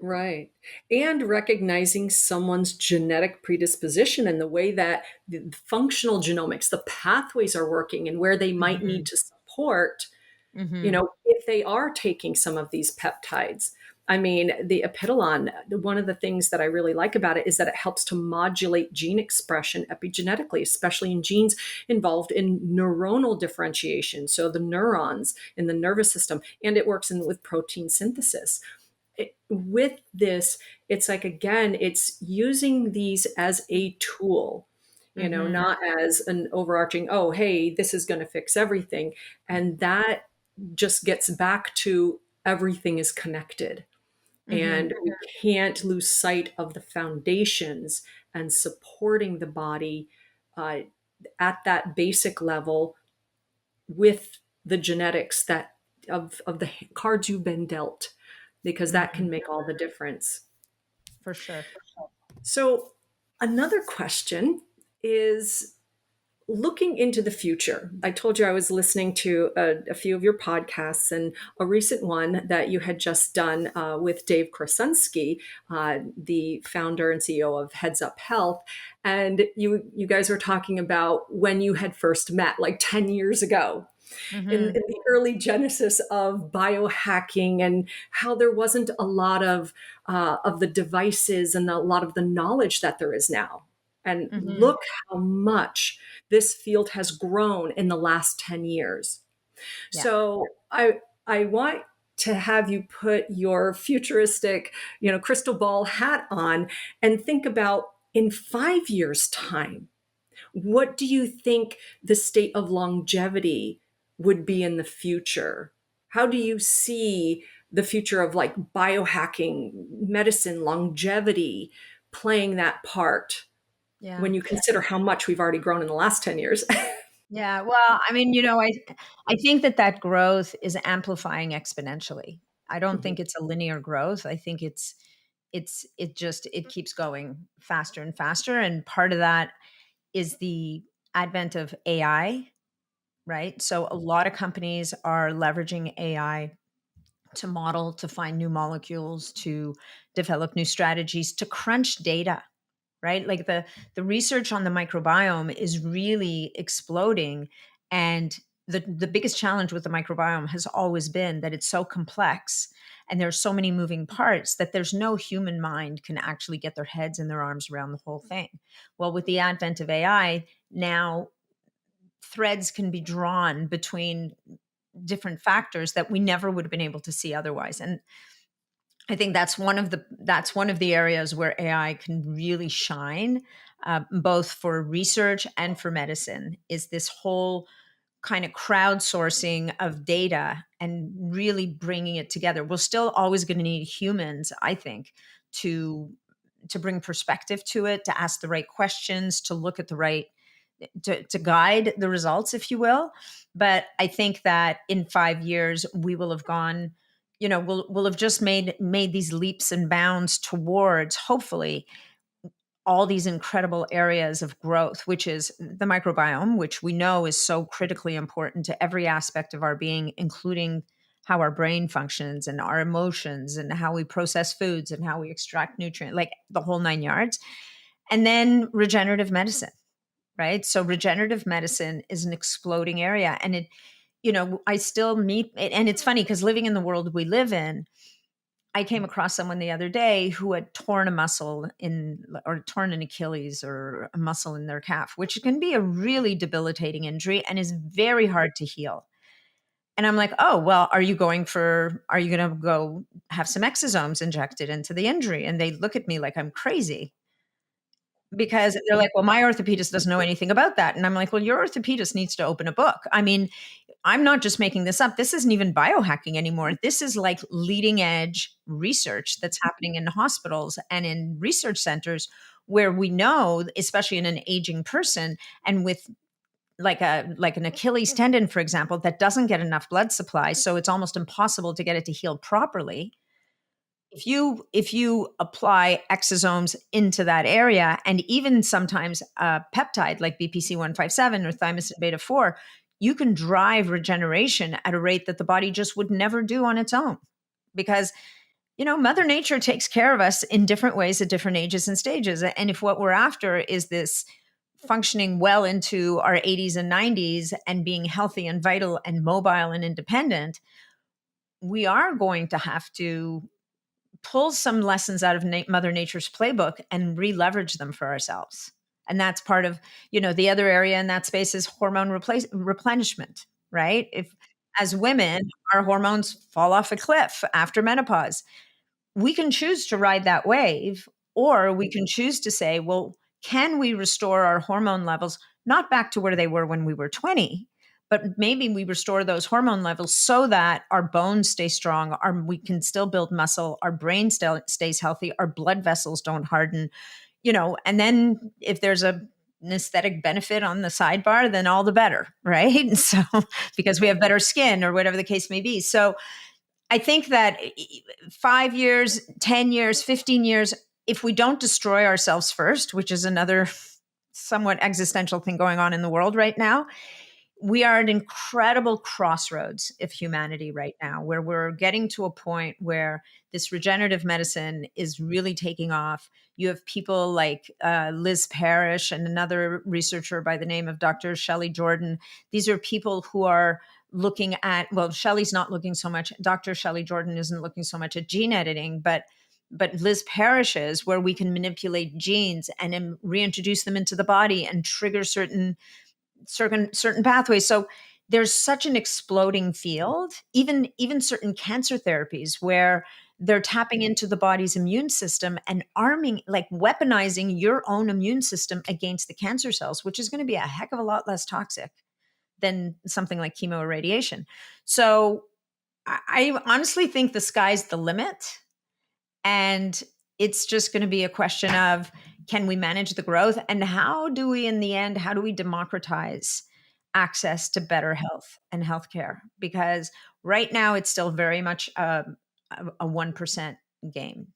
right. And recognizing someone's genetic predisposition and the way that the functional genomics, the pathways are working and where they might need to support, if they are taking some of these peptides. I mean, the Epidolon, one of the things that I really like about it is that it helps to modulate gene expression epigenetically, especially in genes involved in neuronal differentiation. So the neurons in the nervous system, and it works with protein synthesis. With this, it's like, again, it's using these as a tool, not as an overarching, oh, hey, this is going to fix everything. And that just gets back to everything is connected. And we can't lose sight of the foundations and supporting the body at that basic level with the genetics that of the cards you've been dealt, because that can make all the difference. For sure. So another question is looking into the future. I told you I was listening to a few of your podcasts, and a recent one that you had just done with Dave Krasinski, the founder and CEO of Heads Up Health. And you guys were talking about when you had first met, like 10 years ago. In the early genesis of biohacking, and how there wasn't a lot of the devices and a lot of the knowledge that there is now. And look how much this field has grown in the last 10 years. Yeah. So I want to have you put your futuristic, crystal ball hat on and think about, in 5 years' time, what do you think the state of longevity would be in the future? How do you see the future of like biohacking, medicine, longevity playing that part Yeah. when you consider how much we've already grown in the last 10 years. Yeah. Well, I mean, I think that growth is amplifying exponentially. I don't think it's a linear growth. I think it keeps going faster and faster. And part of that is the advent of AI, right? So a lot of companies are leveraging AI to model, to find new molecules, to develop new strategies, to crunch data, right? Like the research on the microbiome is really exploding. And the biggest challenge with the microbiome has always been that it's so complex and there's so many moving parts that there's no human mind can actually get their heads and their arms around the whole thing. Well, with the advent of AI, now threads can be drawn between different factors that we never would have been able to see otherwise. And I think that's one of the areas where AI can really shine, both for research and for medicine. Is this whole kind of crowdsourcing of data and really bringing it together? We're still always going to need humans, I think, to bring perspective to it, to ask the right questions, to look at the right to guide the results, if you will. But I think that in 5 years we will have gone, we'll have just made these leaps and bounds towards, hopefully, all these incredible areas of growth, which is the microbiome, which we know is so critically important to every aspect of our being, including how our brain functions and our emotions and how we process foods and how we extract nutrients, like the whole 9 yards. And then regenerative medicine, right? So regenerative medicine is an exploding area. And I still meet, and it's funny because living in the world we live in, I came across someone the other day who had torn a muscle or torn an Achilles or a muscle in their calf, which can be a really debilitating injury and is very hard to heal. And I'm like, oh, well, are you going to go have some exosomes injected into the injury? And they look at me like I'm crazy because they're like, well, my orthopedist doesn't know anything about that. And I'm like, well, your orthopedist needs to open a book. I mean, I'm not just making this up. This isn't even biohacking anymore. This is like leading edge research that's happening in hospitals and in research centers where we know, especially in an aging person and with like an Achilles tendon, for example, that doesn't get enough blood supply. So it's almost impossible to get it to heal properly. If you apply exosomes into that area, and even sometimes a peptide like BPC-157 or thymosin beta-4, you can drive regeneration at a rate that the body just would never do on its own. Because Mother Nature takes care of us in different ways at different ages and stages. And if what we're after is this functioning well into our 80s and 90s and being healthy and vital and mobile and independent, we are going to have to pull some lessons out of Mother Nature's playbook and re-leverage them for ourselves. And that's part of, the other area in that space is hormone replenishment, right? If as women, our hormones fall off a cliff after menopause, we can choose to ride that wave, or we can choose to say, well, can we restore our hormone levels, not back to where they were when we were 20, but maybe we restore those hormone levels so that our bones stay strong, we can still build muscle, our brain still stays healthy, our blood vessels don't harden, and then if there's an aesthetic benefit on the sidebar, then all the better, right? So because we have better skin or whatever the case may be. So I think that 5 years, 10 years, 15 years, if we don't destroy ourselves first, which is another somewhat existential thing going on in the world right now, we are at an incredible crossroads of humanity right now, where we're getting to a point where this regenerative medicine is really taking off. You have people like Liz Parrish and another researcher by the name of Dr. Shelley Jordan. These are people who are looking at, well, Shelley's not looking so much, Dr. Shelley Jordan isn't looking so much at gene editing, but Liz Parrish is, where we can manipulate genes and then reintroduce them into the body and trigger certain pathways. So there's such an exploding field, even certain cancer therapies where they're tapping into the body's immune system and arming, like weaponizing your own immune system against the cancer cells, which is going to be a heck of a lot less toxic than something like chemo or radiation. So I honestly think the sky's the limit. And it's just going to be a question of, can we manage the growth? And how do we, in the end, how do we democratize access to better health and healthcare? Because right now it's still very much a 1% game,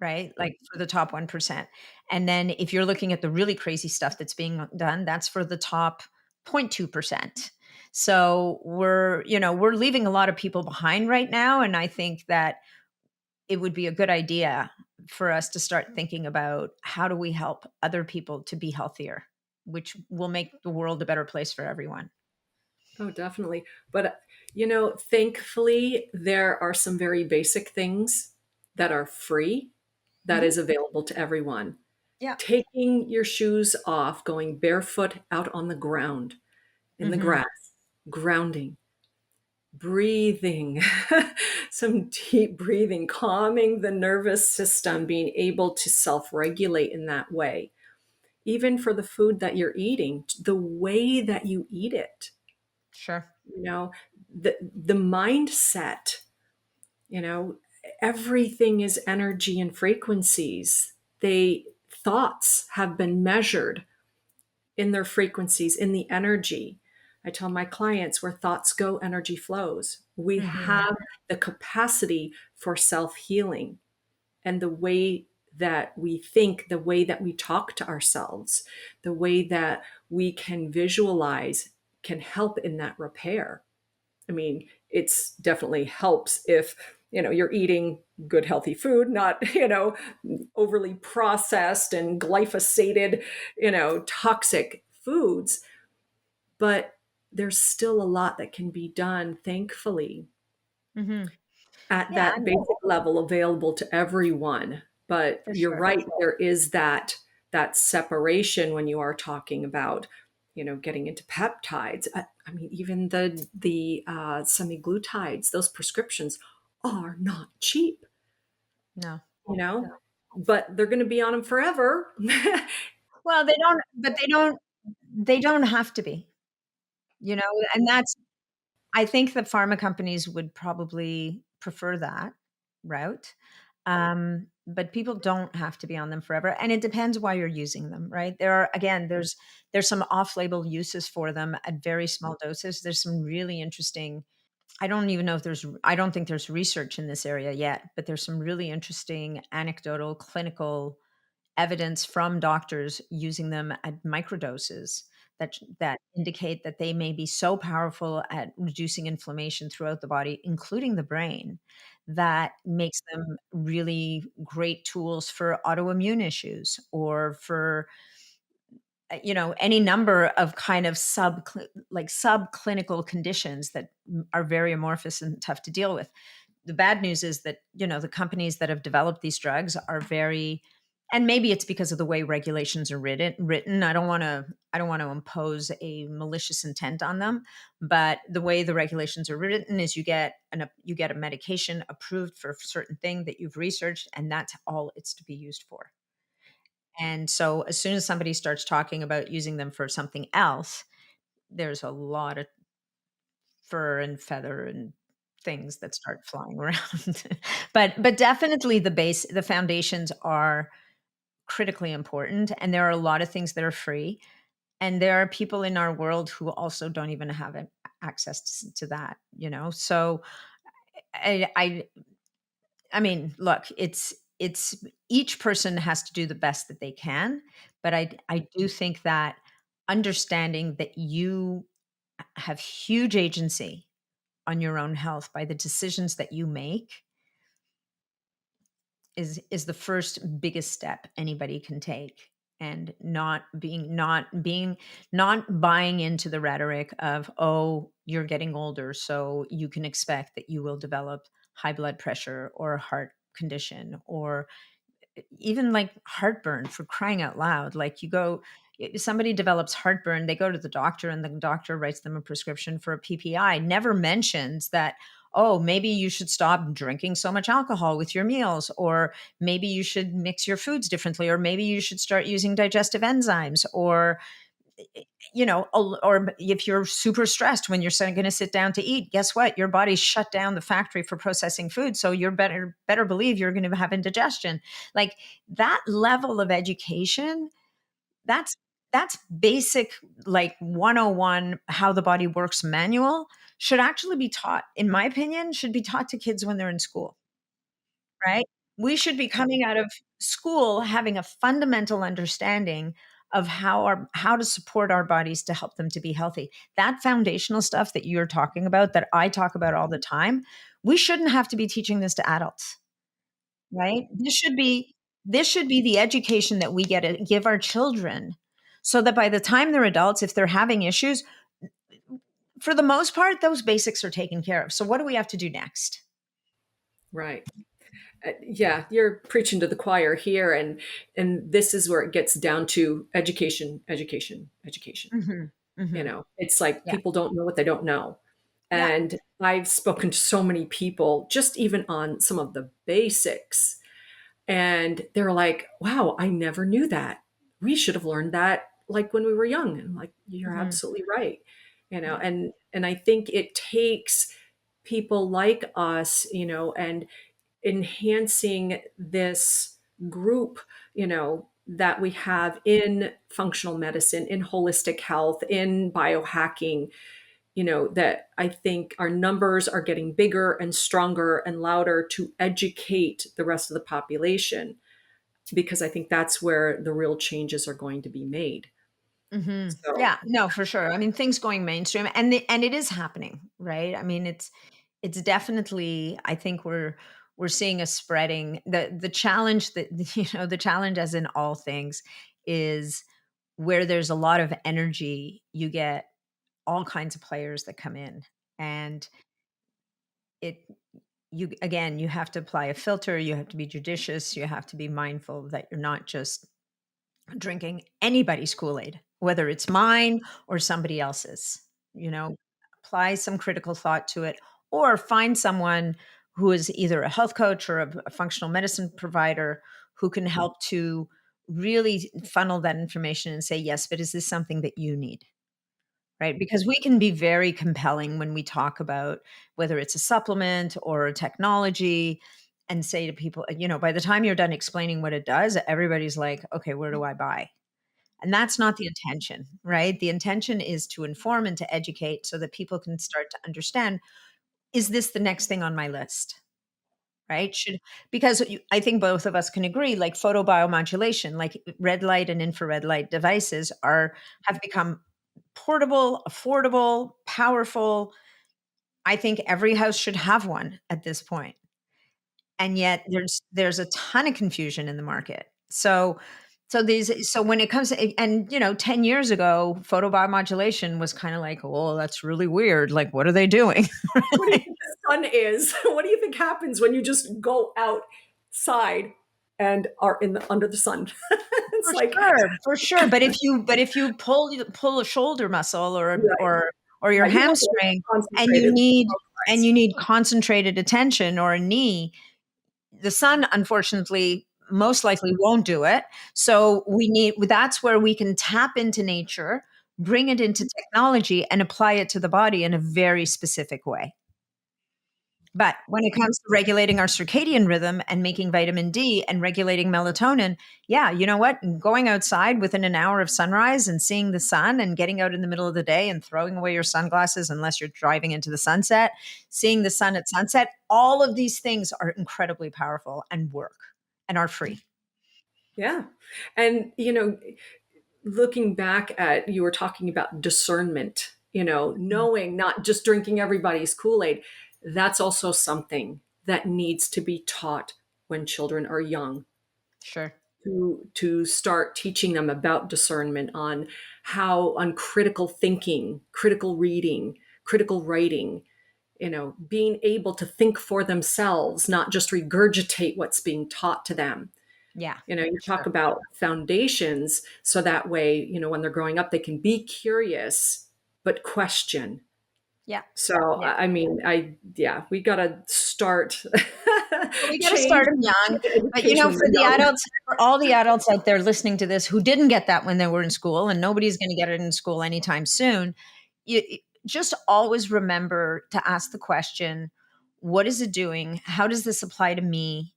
right? Like for the top 1%. And then if you're looking at the really crazy stuff that's being done, that's for the top 0.2%. So we're leaving a lot of people behind right now. And I think that it would be a good idea for us to start thinking about, how do we help other people to be healthier, which will make the world a better place for everyone. Oh, definitely. But, thankfully, there are some very basic things that are free that Mhm. is available to everyone. Yeah. Taking your shoes off, going barefoot out on the ground, in the Hmm. grass, grounding, breathing, some deep breathing, calming the nervous system, being able to self regulate in that way. Even for the food that you're eating, the way that you eat it, Sure. you know, the mindset, you know, everything is energy and frequencies. Thoughts have been measured in their frequencies, in the energy. I tell my clients, where thoughts go, energy flows. We Hmm. have the capacity for self healing, and the way that we think, the way that we talk to ourselves, the way that we can visualize can help in that repair. I mean, it's definitely helps if, you're eating good healthy food, not, overly processed and glyphosated, toxic foods. But there's still a lot that can be done, thankfully, Hmm. at Yeah, that basic level available to everyone. But for you're sure. right, there is that separation when you are talking about, getting into peptides. I mean, even the semiglutides, those prescriptions are not cheap, No. you know, but they're going to be on them forever. Well, they don't have to be, and that's, I think the pharma companies would probably prefer that route. But people don't have to be on them forever. And it depends why you're using them, right? There's some off-label uses for them at very small doses. There's some really interesting, I don't think there's research in this area yet, but there's some really interesting anecdotal clinical evidence from doctors using them at microdoses that indicate that they may be so powerful at reducing inflammation throughout the body, including the brain, that makes them really great tools for autoimmune issues, or for any number of kind of subclinical conditions that are very amorphous and tough to deal with. The bad news is that the companies that have developed these drugs are very, and maybe it's because of the way regulations are written. I don't want to impose a malicious intent on them, but the way the regulations are written is, you get a medication approved for a certain thing that you've researched, and that's all it's to be used for. And so as soon as somebody starts talking about using them for something else, there's a lot of fur and feather and things that start flying around. But definitely the foundations are critically important, and there are a lot of things that are free, and there are people in our world who also don't even have access to that, so I I mean, look, it's each person has to do the best that they can, but I do think that understanding that you have huge agency on your own health by the decisions that you make is the first biggest step anybody can take, and not buying into the rhetoric of, oh, you're getting older, so you can expect that you will develop high blood pressure or a heart condition, or even like heartburn, for crying out loud. Like, somebody develops heartburn, they go to the doctor, and the doctor writes them a prescription for a PPI, never mentions that, oh, maybe you should stop drinking so much alcohol with your meals, or maybe you should mix your foods differently, or maybe you should start using digestive enzymes, or or if you're super stressed when you're going to sit down to eat, guess what? Your body's shut down the factory for processing food. So you're better believe you're going to have indigestion. Like that level of education, that's that's basic, like 101 how the body works manual should actually be taught, in my opinion, should be taught to kids when they're in school, right? We should be coming out of school having a fundamental understanding of how to support our bodies to help them to be healthy. That foundational stuff that you're talking about, that I talk about all the time, we shouldn't have to be teaching this to adults, right? This should be the education that we get to give our children, so that by the time they're adults, if they're having issues, for the most part, those basics are taken care of. So what do we have to do next? Right. Yeah, you're preaching to the choir here, and this is where it gets down to education, education, education. Hmm. You Hmm. know, it's like Yeah. people don't know what they don't know. Yeah. And I've spoken to so many people, just even on some of the basics, and they're like, wow, I never knew that. We should have learned that like when we were young. And I'm like, you're Hmm. absolutely right. Yeah. And I think it takes people like us, and enhancing this group, that we have in functional medicine, in holistic health, in biohacking, that I think our numbers are getting bigger and stronger and louder to educate the rest of the population, because I think that's where the real changes are going to be made. Hmm. So, Yeah, no, for sure. I mean, things going mainstream, and it is happening, right? I mean, it's definitely. I think we're seeing a spreading. The challenge that the challenge, as in all things, is where there's a lot of energy. You get all kinds of players that come in, and it you again you have to apply a filter. You have to be judicious. You have to be mindful that you're not just drinking anybody's Kool-Aid, whether it's mine or somebody else's. You know, apply some critical thought to it, or find someone who is either a health coach or a functional medicine provider who can help to really funnel that information and say, yes, but is this something that you need? Right? Because we can be very compelling when we talk about whether it's a supplement or a technology, and say to people, by the time you're done explaining what it does, everybody's like, okay, where do I buy? And that's not the intention, right? The intention is to inform and to educate so that people can start to understand, is this the next thing on my list? Right? Because I think both of us can agree, like photobiomodulation, like red light and infrared light devices have become portable, affordable, powerful. I think every house should have one at this point. And yet there's a ton of confusion in the market. So when it comes to, and 10 years ago, photobiomodulation was kind of like, oh, that's really weird. Like, what are they doing? what do you think the sun is? What do you think happens when you just go outside and are under the sun? It's For like, sure, for sure. But if you pull a shoulder muscle right, or your right. You have to hamstring, and concentrate it. you need concentrated attention, or a knee, the sun unfortunately most likely won't do it. So that's where we can tap into nature, bring it into technology, and apply it to the body in a very specific way. But when it comes to regulating our circadian rhythm and making vitamin D and regulating melatonin, yeah, you know what? Going outside within an hour of sunrise and seeing the sun, and getting out in the middle of the day and throwing away your sunglasses unless you're driving into the sunset, seeing the sun at sunset, all of these things are incredibly powerful and work and are free. Yeah. And, looking back at, you were talking about discernment, Mhm. knowing, not just drinking everybody's Kool-Aid. That's also something that needs to be taught when children are young, Sure. to start teaching them about discernment, on critical thinking, critical reading, critical writing, being able to think for themselves, not just regurgitate what's being taught to them. Yeah. You talk Sure. about foundations, so that way, when they're growing up, they can be curious, but question. Yeah. So, Yeah. yeah, we got to start Well, we got to change start them young. But, education when for they're the young. adults, for all the adults out there listening to this who didn't get that when they were in school, and nobody's going to get it in school anytime soon, just always remember to ask the question, what is it doing? How does this apply to me?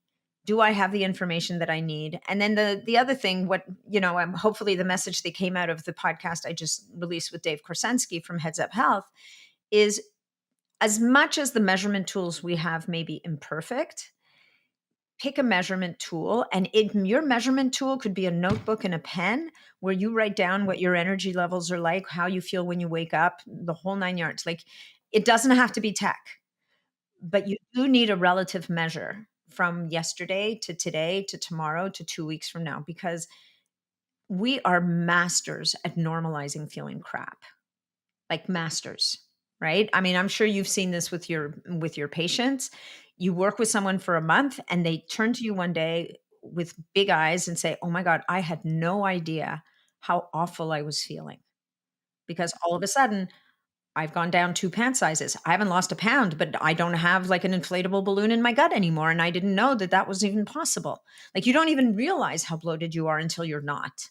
Do I have the information that I need? And then the other thing, hopefully the message that came out of the podcast I just released with Dave Korsensky from Heads Up Health is, as much as the measurement tools we have may be imperfect, pick a measurement tool, and your measurement tool could be a notebook and a pen where you write down what your energy levels are like, how you feel when you wake up, the whole 9 yards. Like, it doesn't have to be tech, but you do need a relative measure from yesterday to today to tomorrow to 2 weeks from now, because we are masters at normalizing feeling crap, like masters, right? I mean, I'm sure you've seen this with your patients. You work with someone for a month and they turn to you one day with big eyes and say, "Oh my God, I had no idea how awful I was feeling, because all of a sudden I've gone down 2 pant sizes. I haven't lost a pound, but I don't have like an inflatable balloon in my gut anymore. And I didn't know that that was even possible." Like, you don't even realize how bloated you are until you're not.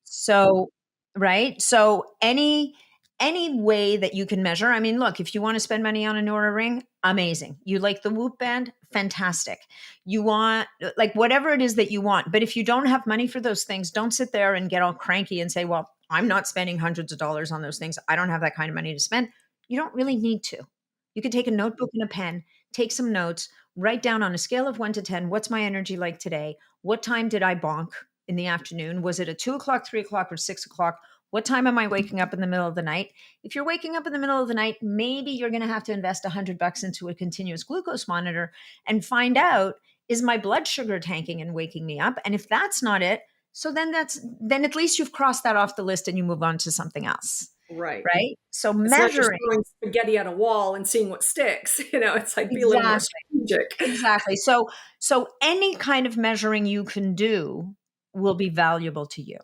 So, right? So any way that you can measure. I mean, look, if you want to spend money on a Nora ring, amazing. You like the Whoop band, fantastic. You want, like, whatever it is that you want. But if you don't have money for those things, don't sit there and get all cranky and say, "Well, I'm not spending hundreds of dollars on those things. I don't have that kind of money to spend." You don't really need to. You could take a notebook and a pen, take some notes, write down on a scale of 1 to 10, what's my energy like today? What time did I bonk in the afternoon? Was it at 2 o'clock, 3 o'clock, or 6 o'clock? What time am I waking up in the middle of the night? If you're waking up in the middle of the night, maybe you're going to have to invest $100 into a continuous glucose monitor and find out, is my blood sugar tanking and waking me up? And if that's not it, so then at least you've crossed that off the list and you move on to something else, Right. right? So It's not just measuring, throwing spaghetti at a wall and seeing what sticks. It's like be a little more exactly, strategic. exactly. So any kind of measuring you can do will be valuable to you.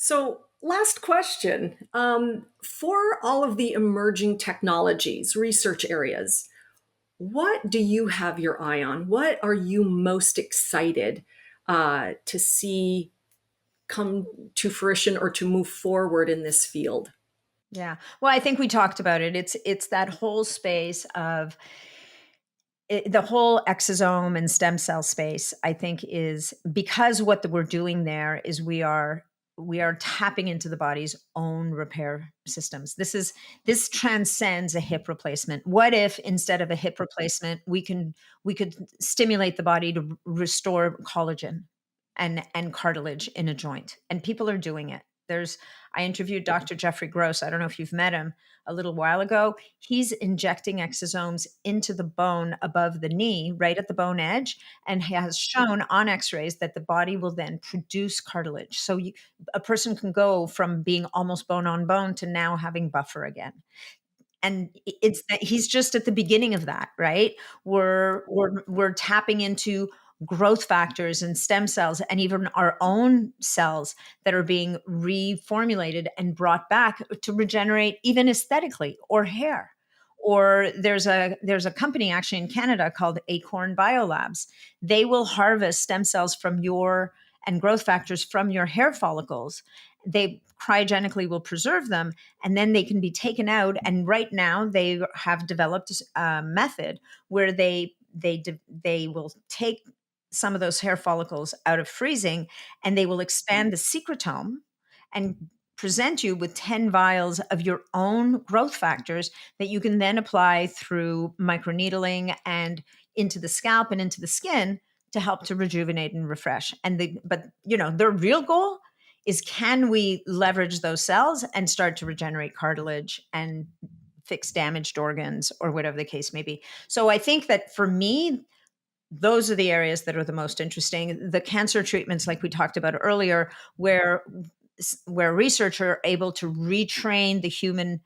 So, last question. For all of the emerging technologies, research areas, what do you have your eye on? What are you most excited to see come to fruition or to move forward in this field? Yeah. Well, I think we talked about it. It's that whole space of the whole exosome and stem cell space. I think is because what we're doing there is we are tapping into the body's own repair systems. This transcends a hip replacement. What if instead of a hip replacement, we could stimulate the body to restore collagen and cartilage in a joint? And people are doing it. I interviewed Dr. Jeffrey Gross. I don't know if you've met him, a little while ago. He's injecting exosomes into the bone above the knee, right at the bone edge, and has shown on x-rays that the body will then produce cartilage. So a person can go from being almost bone on bone to now having buffer again. And it's that he's just at the beginning of that, right? We're tapping into growth factors and stem cells and even our own cells that are being reformulated and brought back to regenerate even aesthetically, or hair. Or there's a company actually in Canada called Acorn Biolabs. They will harvest stem cells from your and growth factors from your hair follicles. They cryogenically will preserve them, and then they can be taken out. And right now they have developed a method where they will take some of those hair follicles out of freezing, and they will expand the secretome and present you with 10 vials of your own growth factors that you can then apply through microneedling and into the scalp and into the skin to help to rejuvenate and refresh. But their real goal is, can we leverage those cells and start to regenerate cartilage and fix damaged organs, or whatever the case may be. So I think that for me, those are the areas that are the most interesting. The cancer treatments, like we talked about earlier, where researchers are able to retrain the human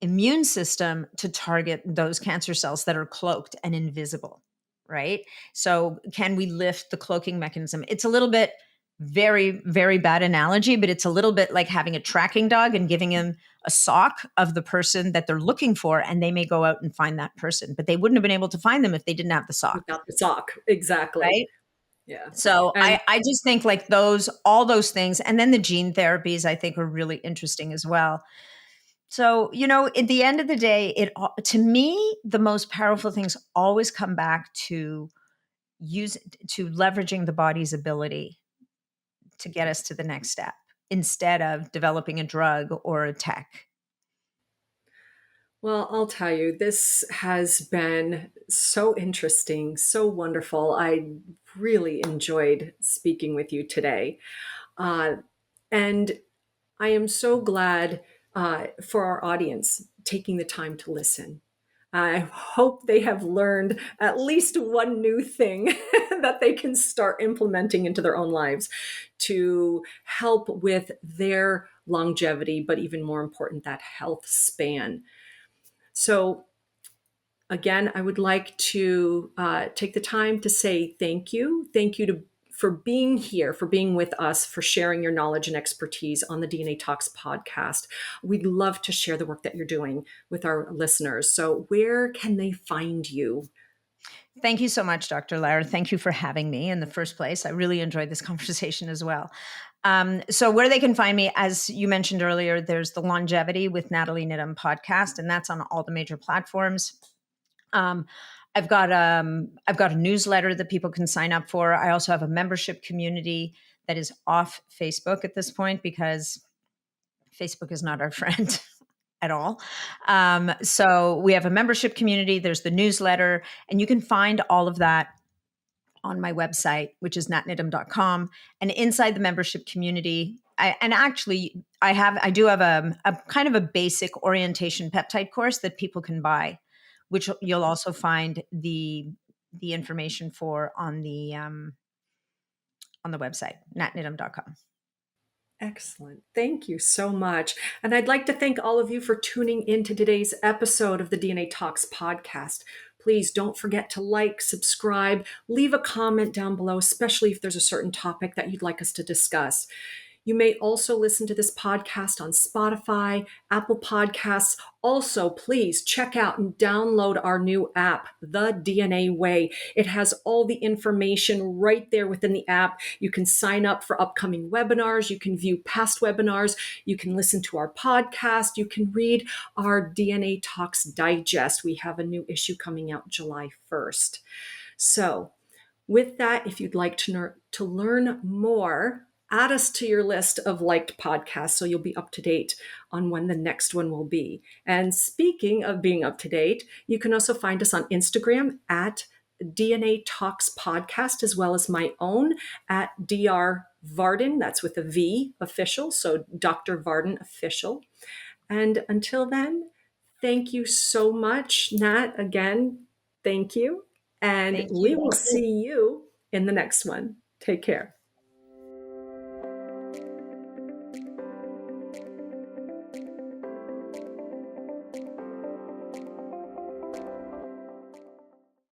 immune system to target those cancer cells that are cloaked and invisible, right? So can we lift the cloaking mechanism? It's a little bit very, very bad analogy, but it's a little bit like having a tracking dog and giving him a sock of the person that they're looking for, and they may go out and find that person, but they wouldn't have been able to find them if they didn't have the sock, Without the sock. Exactly. right? Yeah. So And I just think like all those things, and then the gene therapies I think are really interesting as well. So, at the end of the day, to me, the most powerful things always come back use to leveraging the body's ability to get us to the next step instead of developing a drug or a tech. well, I'll tell you, this has been so interesting, so wonderful. I really enjoyed speaking with you today. Uh, and I am so glad for our audience taking the time to listen. I hope they have learned at least one new thing that they can start implementing into their own lives to help with their longevity, but even more important, that health span. So, again, I would like to take the time to say thank you. Thank you for being here, for being with us, for sharing your knowledge and expertise on the DNA Talks podcast. We'd love to share the work that you're doing with our listeners. So, where can they find you? Thank you so much, Dr. Lara. Thank you for having me in the first place. I really enjoyed this conversation as well. So, where they can find me, as you mentioned earlier, there's the Longevity with Nathalie Niddam podcast, and that's on all the major platforms. Um, I've got a newsletter that people can sign up for. I also have a membership community that is off Facebook at this point because Facebook is not our friend at all. So we have a membership community. There's the newsletter, and you can find all of that on my website, which is natniddam.com. And inside the membership community, I do have a kind of a basic orientation peptide course that people can buy, which you'll also find the information for on the website, natniddam.com. Excellent. Thank you so much. And I'd like to thank all of you for tuning in to today's episode of the DNA Talks podcast. Please don't forget to like, subscribe, leave a comment down below, especially if there's a certain topic that you'd like us to discuss. You may also listen to this podcast on Spotify, Apple Podcasts. Also, please check out and download our new app, The DNA Way. It has all the information right there within the app. You can sign up for upcoming webinars. You can view past webinars. You can listen to our podcast. You can read our DNA Talks Digest. We have a new issue coming out July 1st. So, with that, if you'd like to learn more, add us to your list of liked podcasts so you'll be up to date on when the next one will be. And speaking of being up to date, you can also find us on Instagram at DNA Talks Podcast, as well as my own at Dr. Varden. That's with a V, official. So Dr. Varden official. And until then, thank you so much, Nat. Again, thank you. And Thank we you. will see you in the next one. Take care.